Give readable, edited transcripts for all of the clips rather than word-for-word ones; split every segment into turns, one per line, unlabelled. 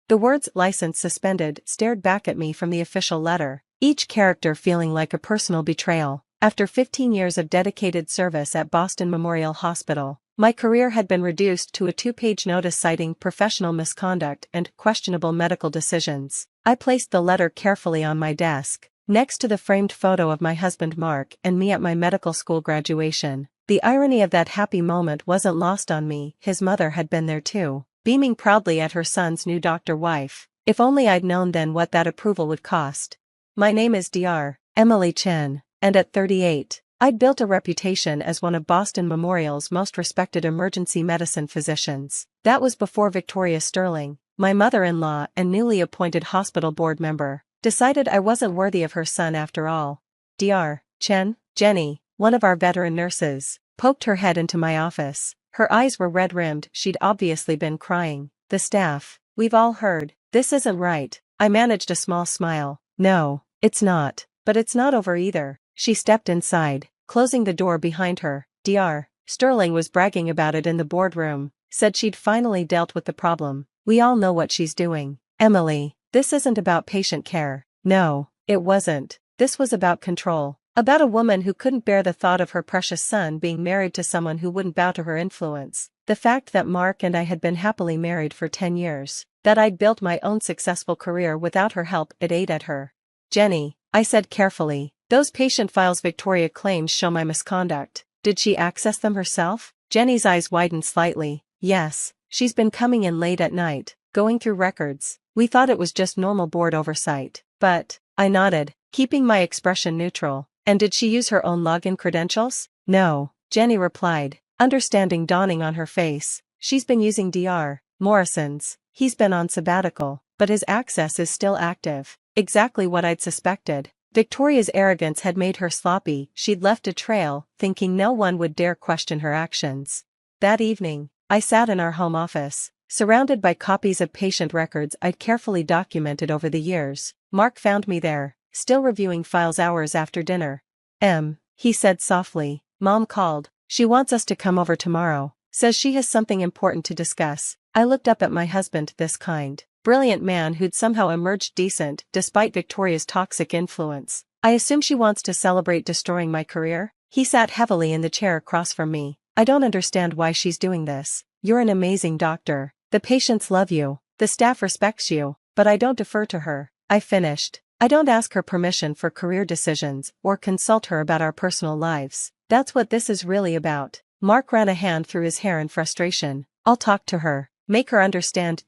The words "license suspended" stared back at me from the official letter, each character feeling like a personal betrayal. After 15 years of dedicated service at Boston Memorial Hospital, my career had been reduced to a 2-page notice citing professional misconduct and questionable medical decisions. I placed the letter carefully on my desk, next to the framed photo of my husband Mark and me at my medical school graduation. The irony of that happy moment wasn't lost on me. His mother had been there too, beaming proudly at her son's new doctor wife. If only I'd known then what that approval would cost. My name is Dr. Emily Chen, and at 38, I'd built a reputation as one of Boston Memorial's most respected emergency medicine physicians. That was before Victoria Sterling, my mother-in-law and newly appointed hospital board member, decided I wasn't worthy of her son after all. Dr. Chen, Jenny, one of our veteran nurses, poked her head into my office. Her eyes were red-rimmed. She'd obviously been crying. The staff, we've all heard. This isn't right. I managed a small smile. No, it's not. But it's not over either. She stepped inside, closing the door behind her. Dr. Sterling was bragging about it in the boardroom, said she'd finally dealt with the problem. We all know what she's doing. Emily, this isn't about patient care. No, it wasn't. This was about control. About a woman who couldn't bear the thought of her precious son being married to someone who wouldn't bow to her influence. The fact that Mark and I had been happily married for 10 years. That I'd built my own successful career without her help. It ate at her. Jenny, I said carefully, those patient files Victoria claims show my misconduct. Did she access them herself? Jenny's eyes widened slightly. Yes, she's been coming in late at night, going through records. We thought it was just normal board oversight. But, I nodded, keeping my expression neutral. And did she use her own login credentials? No, Jenny replied, understanding dawning on her face. She's been using Dr. Morrison's. He's been on sabbatical, but his access is still active. Exactly what I'd suspected. Victoria's arrogance had made her sloppy. She'd left a trail, thinking no one would dare question her actions. That evening, I sat in our home office, surrounded by copies of patient records I'd carefully documented over the years. Mark found me there, still reviewing files hours after dinner. He said softly, Mom called. She wants us to come over tomorrow. Says she has something important to discuss. I looked up at my husband, this kind, brilliant man who'd somehow emerged decent despite Victoria's toxic influence. I assume she wants to celebrate destroying my career? He sat heavily in the chair across from me. I don't understand why she's doing this. You're an amazing doctor. The patients love you. The staff respects you. But I don't defer to her. I finished. I don't ask her permission for career decisions or consult her about our personal lives. That's what this is really about. Mark ran a hand through his hair in frustration. I'll talk to her. Make her understand.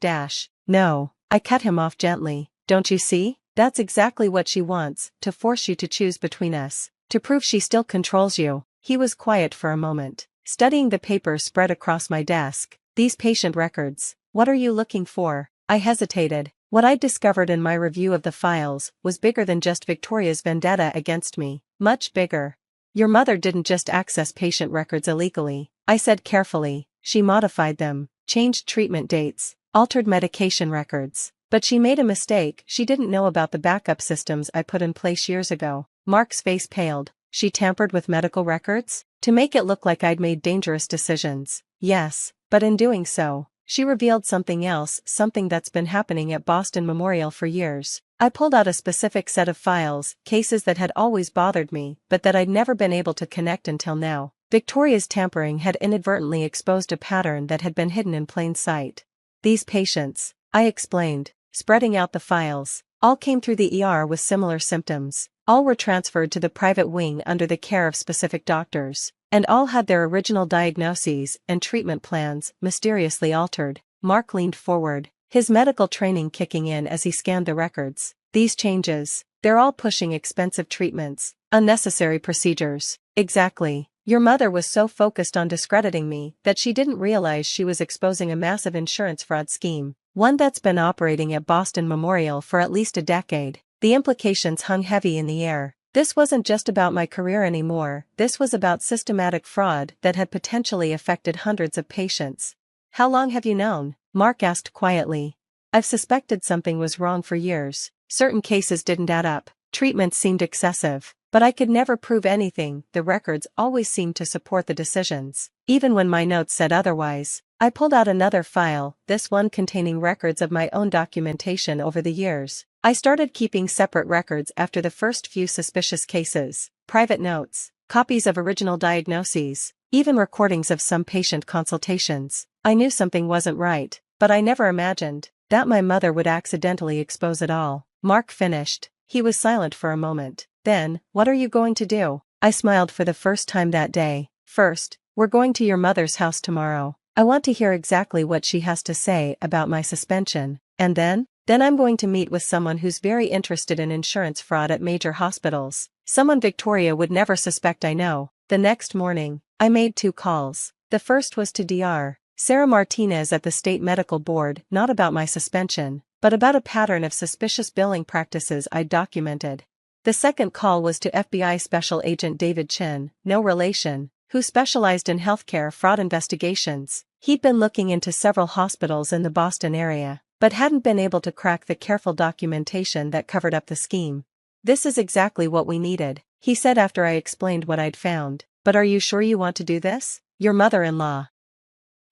No. I cut him off gently. Don't you see? That's exactly what she wants, to force you to choose between us. To prove she still controls you. He was quiet for a moment, studying the papers spread across my desk. These patient records. What are you looking for? I hesitated. What I'd discovered in my review of the files was bigger than just Victoria's vendetta against me. Much bigger. Your mother didn't just access patient records illegally, I said carefully. She modified them, changed treatment dates, altered medication records. But she made a mistake. She didn't know about the backup systems I put in place years ago. Mark's face paled. She tampered with medical records? To make it look like I'd made dangerous decisions. Yes, but in doing so, she revealed something else, something that's been happening at Boston Memorial for years. I pulled out a specific set of files, cases that had always bothered me, but that I'd never been able to connect until now. Victoria's tampering had inadvertently exposed a pattern that had been hidden in plain sight. These patients, I explained, spreading out the files, all came through the ER with similar symptoms. All were transferred to the private wing under the care of specific doctors, and all had their original diagnoses and treatment plans mysteriously altered. Mark leaned forward, his medical training kicking in as he scanned the records. These changes, they're all pushing expensive treatments, unnecessary procedures. Exactly. Your mother was so focused on discrediting me that she didn't realize she was exposing a massive insurance fraud scheme, one that's been operating at Boston Memorial for at least a decade. The implications hung heavy in the air. This wasn't just about my career anymore, this was about systematic fraud that had potentially affected hundreds of patients. How long have you known? Mark asked quietly. I've suspected something was wrong for years. Certain cases didn't add up. Treatments seemed excessive, but I could never prove anything. The records always seemed to support the decisions, even when my notes said otherwise. I pulled out another file, this one containing records of my own documentation over the years. I started keeping separate records after the first few suspicious cases, private notes, copies of original diagnoses, even recordings of some patient consultations. I knew something wasn't right, but I never imagined that my mother would accidentally expose it all. Mark finished. He was silent for a moment. Then, what are you going to do? I smiled for the first time that day. First, we're going to your mother's house tomorrow. I want to hear exactly what she has to say about my suspension. And then I'm going to meet with someone who's very interested in insurance fraud at major hospitals. Someone Victoria would never suspect, I know. The next morning, I made 2 calls. The first was to Dr. Sarah Martinez at the State Medical Board, not about my suspension, but about a pattern of suspicious billing practices I'd documented. The second call was to FBI Special Agent David Chin, no relation, who specialized in healthcare fraud investigations. He'd been looking into several hospitals in the Boston area, but hadn't been able to crack the careful documentation that covered up the scheme. "This is exactly what we needed," he said after I explained what I'd found. "But are you sure you want to do this? Your mother-in-law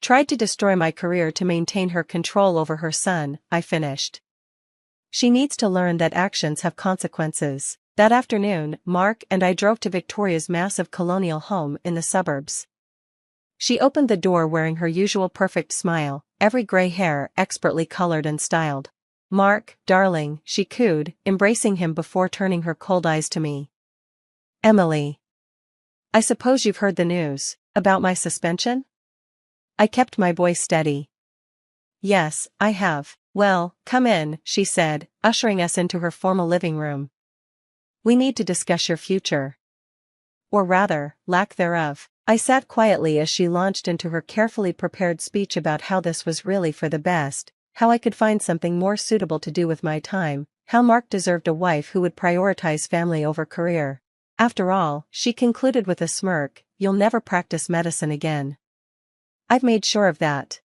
tried to destroy my career to maintain her control over her son," I finished. "She needs to learn that actions have consequences." That afternoon, Mark and I drove to Victoria's massive colonial home in the suburbs. She opened the door wearing her usual perfect smile, every gray hair expertly colored and styled. "Mark, darling," she cooed, embracing him before turning her cold eyes to me. "Emily, I suppose you've heard the news about my suspension?" I kept my voice steady. "Yes, I have." "Well, come in," she said, ushering us into her formal living room. "We need to discuss your future. Or rather, lack thereof." I sat quietly as she launched into her carefully prepared speech about how this was really for the best, how I could find something more suitable to do with my time, how Mark deserved a wife who would prioritize family over career. After all, she concluded with a smirk, "You'll never practice medicine again. I've made sure of that.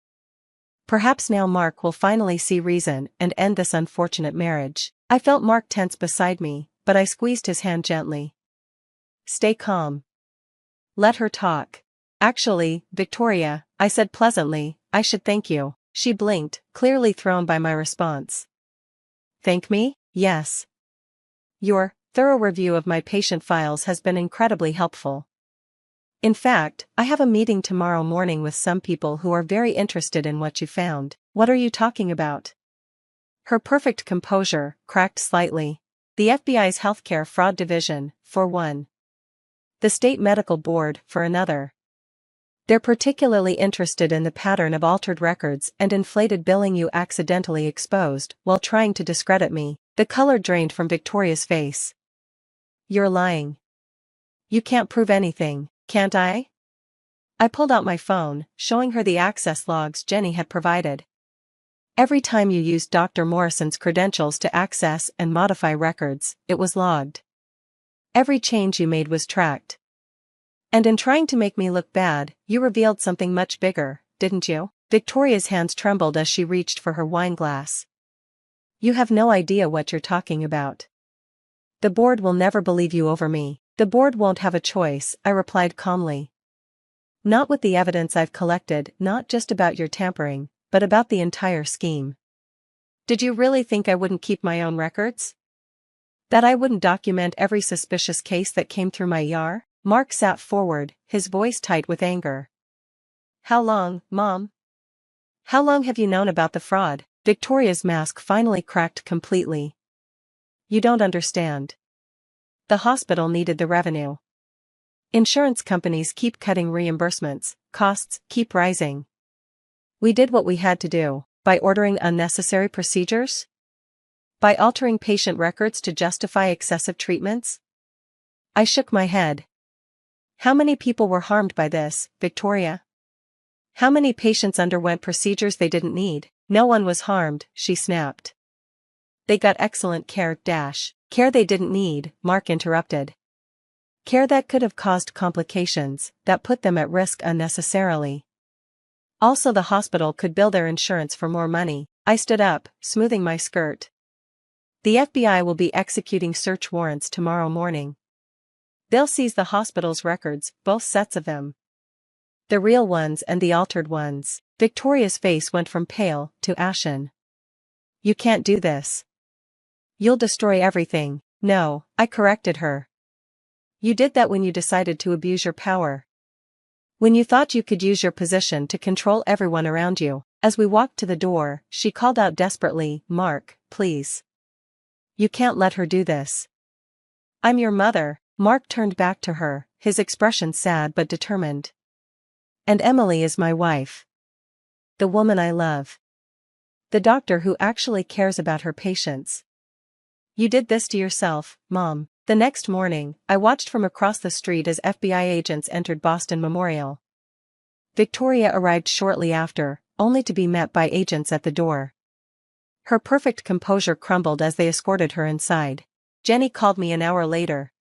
Perhaps now Mark will finally see reason and end this unfortunate marriage." I felt Mark tense beside me, but I squeezed his hand gently. "Stay calm. Let her talk." "Actually, Victoria," I said pleasantly, "I should thank you." She blinked, clearly thrown by my response. "Thank me?" "Yes. Your thorough review of my patient files has been incredibly helpful. In fact, I have a meeting tomorrow morning with some people who are very interested in what you found." "What are you talking about?" Her perfect composure cracked slightly. "The FBI's Healthcare Fraud Division, for one. The State Medical Board, for another. They're particularly interested in the pattern of altered records and inflated billing you accidentally exposed while trying to discredit me." The color drained from Victoria's face. "You're lying. You can't prove anything, can't I?" I pulled out my phone, showing her the access logs Jenny had provided. "Every time you used Dr. Morrison's credentials to access and modify records, it was logged. Every change you made was tracked. And in trying to make me look bad, you revealed something much bigger, didn't you?" Victoria's hands trembled as she reached for her wine glass. "You have no idea what you're talking about. The board will never believe you over me." "The board won't have a choice," I replied calmly. "Not with the evidence I've collected, not just about your tampering, but about the entire scheme. Did you really think I wouldn't keep my own records? That I wouldn't document every suspicious case that came through my ER?" Mark sat forward, his voice tight with anger. "How long, Mom? How long have you known about the fraud?" Victoria's mask finally cracked completely. "You don't understand. The hospital needed the revenue. Insurance companies keep cutting reimbursements, costs keep rising. We did what we had to do, by ordering unnecessary procedures? By altering patient records to justify excessive treatments?" I shook my head. "How many people were harmed by this, Victoria? How many patients underwent procedures they didn't need?" "No one was harmed," she snapped. "They got excellent care care they didn't need," Mark interrupted. "Care that could have caused complications, that put them at risk unnecessarily. Also the hospital could bill their insurance for more money." I stood up, smoothing my skirt. The FBI will be executing search warrants tomorrow morning. They'll seize the hospital's records, both sets of them. The real ones and the altered ones. Victoria's face went from pale to ashen. You can't do this. You'll destroy everything. No, I corrected her. You did that when you decided to abuse your power. When you thought you could use your position to control everyone around you. As we walked to the door, she called out desperately, Mark, please. You can't let her do this. I'm your mother. Mark turned back to her, his expression sad but determined. And Emily is my wife. The woman I love. The doctor who actually cares about her patients. You did this to yourself, Mom. The next morning, I watched from across the street as FBI agents entered Boston Memorial. Victoria arrived shortly after, only to be met by agents at the door. Her perfect composure crumbled as they escorted her inside. Jenny called me an hour later.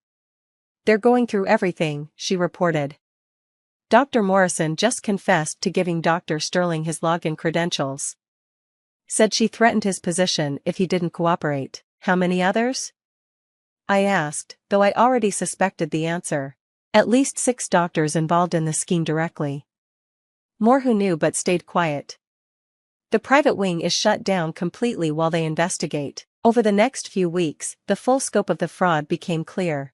They're going through everything, she reported. Dr. Morrison just confessed to giving Dr. Sterling his login credentials. Said she threatened his position if he didn't cooperate. How many others? I asked, though I already suspected the answer. At least 6 doctors involved in the scheme directly. More who knew but stayed quiet. The private wing is shut down completely while they investigate. Over the next few weeks, the full scope of the fraud became clear.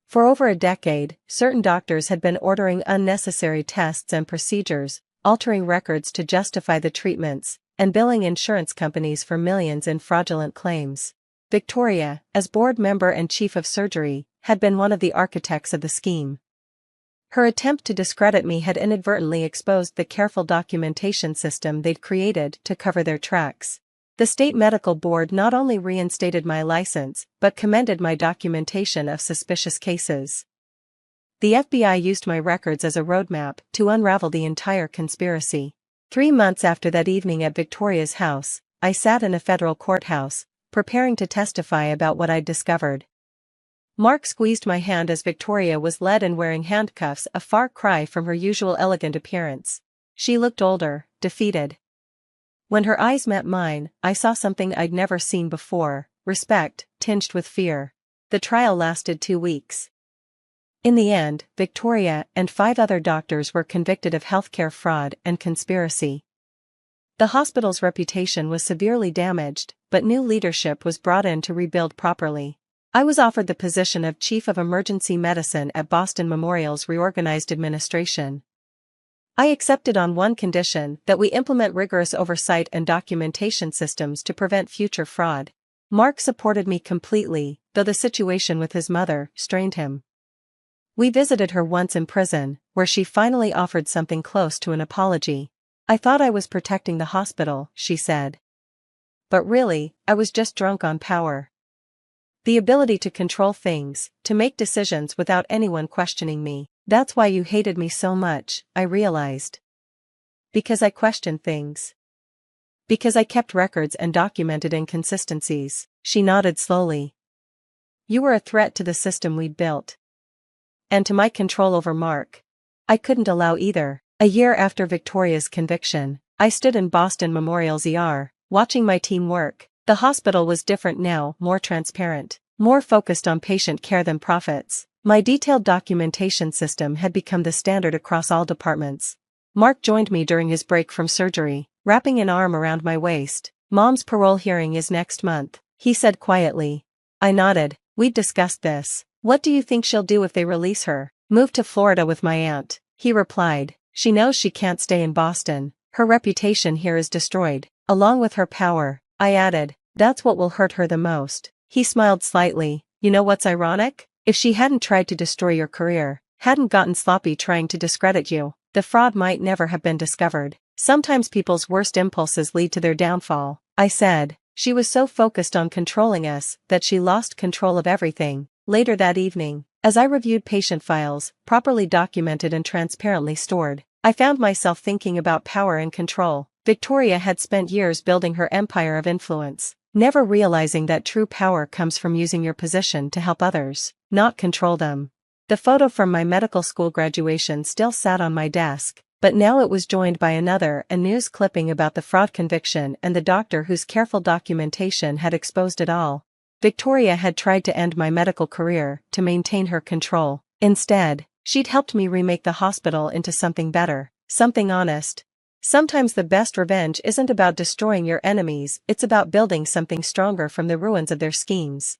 For over a decade, certain doctors had been ordering unnecessary tests and procedures, altering records to justify the treatments, and billing insurance companies for millions in fraudulent claims. Victoria, as board member and chief of surgery, had been one of the architects of the scheme. Her attempt to discredit me had inadvertently exposed the careful documentation system they'd created to cover their tracks. The state medical board not only reinstated my license, but commended my documentation of suspicious cases. The FBI used my records as a roadmap to unravel the entire conspiracy. 3 months after that evening at Victoria's house, I sat in a federal courthouse, preparing to testify about what I'd discovered. Mark squeezed my hand as Victoria was led and wearing handcuffs, a far cry from her usual elegant appearance. She looked older, defeated. When her eyes met mine, I saw something I'd never seen before, respect, tinged with fear. The trial lasted 2 weeks. In the end, Victoria and 5 other doctors were convicted of healthcare fraud and conspiracy. The hospital's reputation was severely damaged, but new leadership was brought in to rebuild properly. I was offered the position of Chief of Emergency Medicine at Boston Memorial's reorganized administration. I accepted on one condition, that we implement rigorous oversight and documentation systems to prevent future fraud. Mark supported me completely, though the situation with his mother strained him. We visited her once in prison, where she finally offered something close to an apology. I thought I was protecting the hospital, she said. But really, I was just drunk on power. The ability to control things, to make decisions without anyone questioning me. That's why you hated me so much, I realized. Because I questioned things. Because I kept records and documented inconsistencies. She nodded slowly. You were a threat to the system we'd built. And to my control over Mark. I couldn't allow either. A year after Victoria's conviction, I stood in Boston Memorial's ER, watching my team work. The hospital was different now, more transparent, more focused on patient care than profits. My detailed documentation system had become the standard across all departments. Mark joined me during his break from surgery, wrapping an arm around my waist. Mom's parole hearing is next month, he said quietly. I nodded. We'd discussed this. What do you think she'll do if they release her? Move to Florida with my aunt, he replied. She knows she can't stay in Boston. Her reputation here is destroyed, along with her power. I added, that's what will hurt her the most. He smiled slightly. You know what's ironic? If she hadn't tried to destroy your career, hadn't gotten sloppy trying to discredit you, the fraud might never have been discovered. Sometimes people's worst impulses lead to their downfall, I said. She was so focused on controlling us that she lost control of everything. Later that evening, as I reviewed patient files, properly documented and transparently stored, I found myself thinking about power and control. Victoria had spent years building her empire of influence, never realizing that true power comes from using your position to help others, not control them. The photo from my medical school graduation still sat on my desk, but but now it was joined by a news clipping about the fraud conviction and the doctor whose careful documentation had exposed it all. Victoria had tried to end my medical career to maintain her control. Instead, she'd helped me remake the hospital into something better, something honest. Sometimes the best revenge isn't about destroying your enemies, it's about building something stronger from the ruins of their schemes.